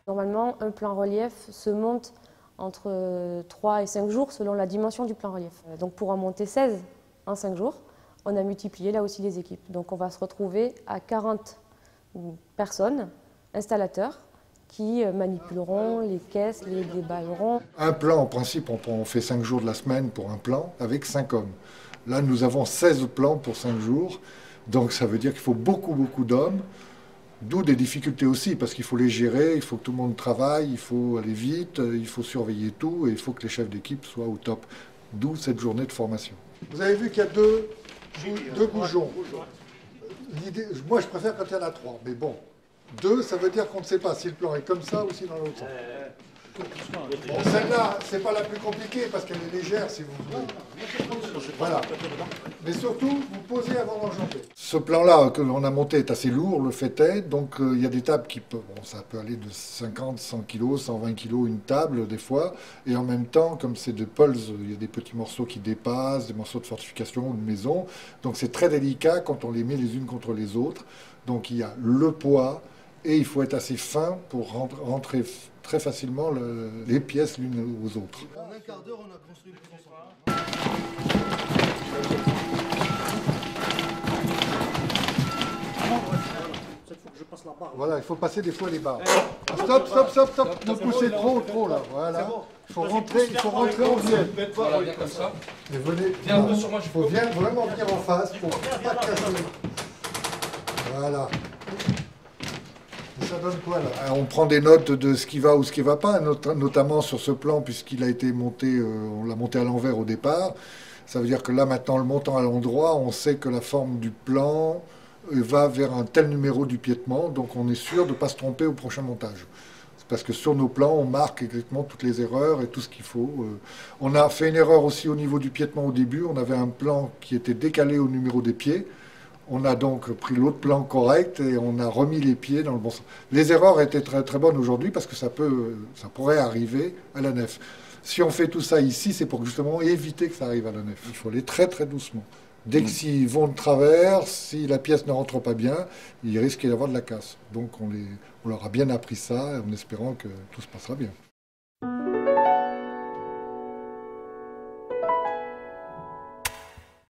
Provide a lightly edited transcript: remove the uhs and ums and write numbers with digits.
Normalement, un plan relief se monte entre 3 et 5 jours selon la dimension du plan relief. Donc pour en monter 16 en 5 jours, on a multiplié là aussi les équipes. Donc on va se retrouver à 40 personnes, installateurs, qui manipuleront les caisses, les déballeront. Un plan, en principe, on fait 5 jours de la semaine pour un plan avec 5 hommes. Là, nous avons 16 plans pour 5 jours. Donc ça veut dire qu'il faut beaucoup d'hommes. D'où des difficultés aussi, parce qu'il faut les gérer, il faut que tout le monde travaille, il faut aller vite, il faut surveiller tout et il faut que les chefs d'équipe soient au top. D'où cette journée de formation. Vous avez vu qu'il y a deux bougons. Moi, je préfère quand il y en a 3, mais bon. 2, ça veut dire qu'on ne sait pas si le plan est comme ça ou si dans l'autre sens. Bon, celle-là, c'est pas la plus compliquée parce qu'elle est légère si vous voulez. Voilà. Mais surtout, vous posez avant d'enjamber. Ce plan-là que l'on a monté est assez lourd, le fait est. Donc il y a des tables qui peuvent, bon, ça peut aller de 50, 100 kg, 120 kg une table des fois. Et en même temps, comme c'est de pulse, il y a des petits morceaux qui dépassent, des morceaux de fortification ou de maison. Donc c'est très délicat quand on les met les unes contre les autres. Donc il y a le poids. Et il faut être assez fin pour rentrer très facilement les pièces l'une aux autres. En un quart d'heure, on a construit le maison. Voilà, il faut passer des fois les barres. Stop, ne poussez trop là. Voilà. Il faut rentrer en bielle. Voilà, bien comme ça. Et venez, Viens un peu sur moi, il faut vraiment venir en face pour pas casser. Voilà. Ça donne quoi là? On prend des notes de ce qui va ou ce qui ne va pas, notamment sur ce plan, puisqu'il a été monté, on l'a monté à l'envers au départ. Ça veut dire que là, maintenant, le montant à l'endroit, on sait que la forme du plan va vers un tel numéro du piétement, donc on est sûr de ne pas se tromper au prochain montage. C'est parce que sur nos plans, on marque exactement toutes les erreurs et tout ce qu'il faut. On a fait une erreur aussi au niveau du piétement au début. On avait un plan qui était décalé au numéro des pieds. On a donc pris l'autre plan correct et on a remis les pieds dans le bon sens. Les erreurs étaient très bonnes aujourd'hui parce que ça pourrait arriver à la nef. Si on fait tout ça ici, c'est pour justement éviter que ça arrive à la nef. Il faut aller très doucement. Dès que s'ils vont de travers, si la pièce ne rentre pas bien, il risque d'y avoir de la casse. Donc on leur a bien appris ça en espérant que tout se passera bien.